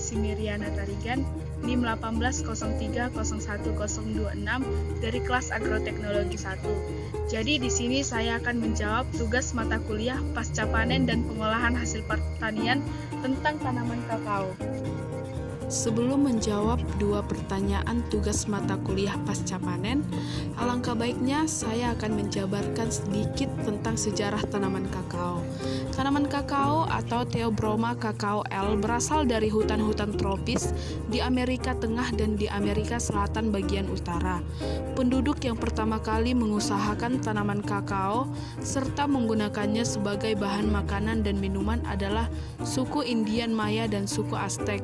Desi Miriana Tarigan, NIM 18030126 dari kelas Agroteknologi 1. Jadi di sini saya akan menjawab tugas mata kuliah pasca panen dan pengolahan hasil pertanian tentang tanaman kakao. Sebelum menjawab dua pertanyaan tugas mata kuliah pasca panen, alangkah baiknya saya akan menjabarkan sedikit tentang sejarah tanaman kakao. Tanaman kakao atau Theobroma Cacao L berasal dari hutan-hutan tropis di Amerika Tengah dan di Amerika Selatan bagian utara. Penduduk yang pertama kali mengusahakan tanaman kakao serta menggunakannya sebagai bahan makanan dan minuman adalah suku Indian Maya dan suku Aztec.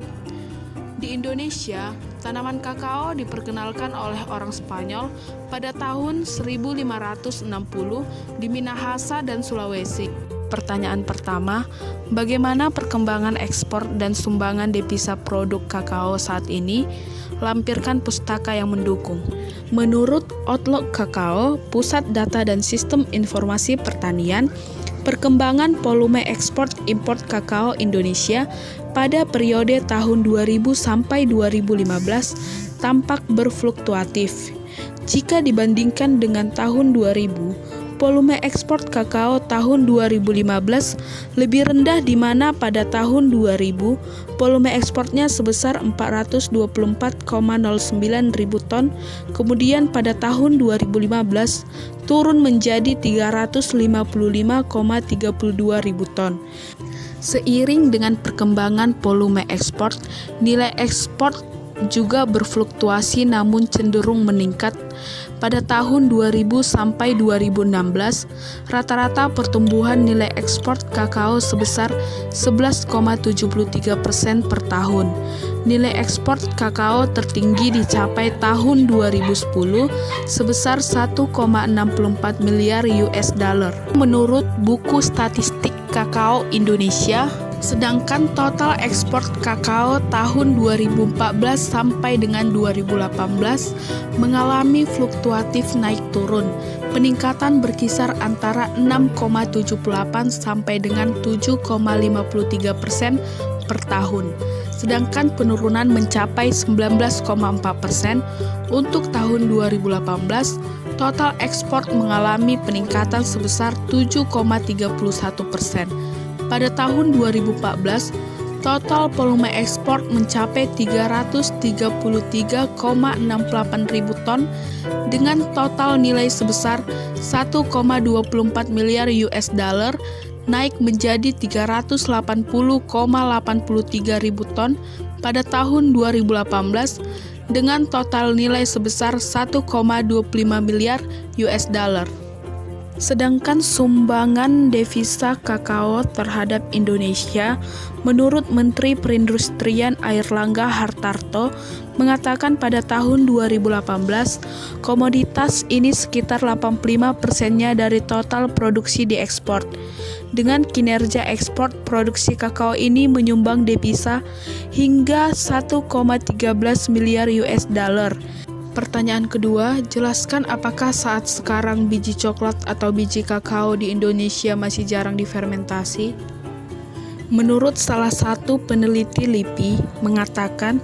Di Indonesia, tanaman kakao diperkenalkan oleh orang Spanyol pada tahun 1560 di Minahasa dan Sulawesi. Pertanyaan pertama, bagaimana perkembangan ekspor dan sumbangan devisa produk kakao saat ini? Lampirkan pustaka yang mendukung. Menurut Outlook Kakao, Pusat Data dan Sistem Informasi Pertanian, perkembangan volume ekspor impor kakao Indonesia pada periode tahun 2000 sampai 2015 tampak berfluktuatif. Jika dibandingkan dengan tahun 2000, volume ekspor kakao tahun 2015 lebih rendah di mana pada tahun 2000 volume ekspornya sebesar 424,09 ribu ton, kemudian pada tahun 2015 turun menjadi 355,32 ribu ton. Seiring dengan perkembangan volume ekspor, nilai ekspor juga berfluktuasi namun cenderung meningkat. Pada tahun 2000 sampai 2016, rata-rata pertumbuhan nilai ekspor kakao sebesar 11,73% per tahun. Nilai ekspor kakao tertinggi dicapai tahun 2010 sebesar 1,64 miliar US dollar. Menurut buku statistik kakao Indonesia, sedangkan total ekspor kakao tahun 2014 sampai dengan 2018 mengalami fluktuatif naik turun. Peningkatan berkisar antara 6,78 sampai dengan 7,53% per tahun. Sedangkan penurunan mencapai 19,4%. Untuk tahun 2018, total ekspor mengalami peningkatan sebesar 7,31%. Pada tahun 2014, total volume ekspor mencapai 333,68 ribu ton dengan total nilai sebesar 1,24 miliar US dollar, naik menjadi 380,83 ribu ton pada tahun 2018 dengan total nilai sebesar 1,25 miliar US dollar. Sedangkan sumbangan devisa kakao terhadap Indonesia, menurut Menteri Perindustrian Airlangga Hartarto, mengatakan pada tahun 2018, komoditas ini sekitar 85%-nya dari total produksi diekspor. Dengan kinerja ekspor, produksi kakao ini menyumbang devisa hingga 1,13 miliar US dollar. Pertanyaan kedua, jelaskan apakah saat sekarang biji coklat atau biji kakao di Indonesia masih jarang difermentasi? Menurut salah satu peneliti LIPI mengatakan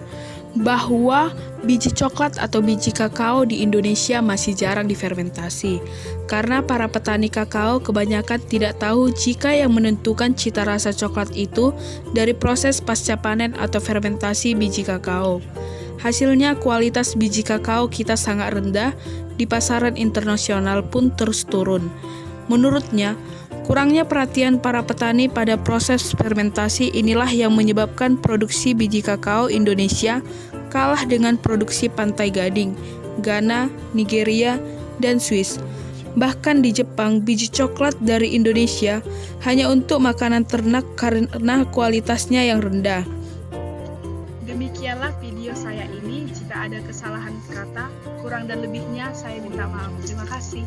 bahwa biji coklat atau biji kakao di Indonesia masih jarang difermentasi karena para petani kakao kebanyakan tidak tahu jika yang menentukan cita rasa coklat itu dari proses pasca panen atau fermentasi biji kakao. Hasilnya kualitas biji kakao kita sangat rendah, di pasaran internasional pun terus turun. Menurutnya, kurangnya perhatian para petani pada proses fermentasi inilah yang menyebabkan produksi biji kakao Indonesia kalah dengan produksi Pantai Gading, Ghana, Nigeria, dan Swiss. Bahkan di Jepang, biji coklat dari Indonesia hanya untuk makanan ternak karena kualitasnya yang rendah. Demikianlah video saya ini. Jika ada kesalahan kata, kurang dan lebihnya saya minta maaf. Terima kasih.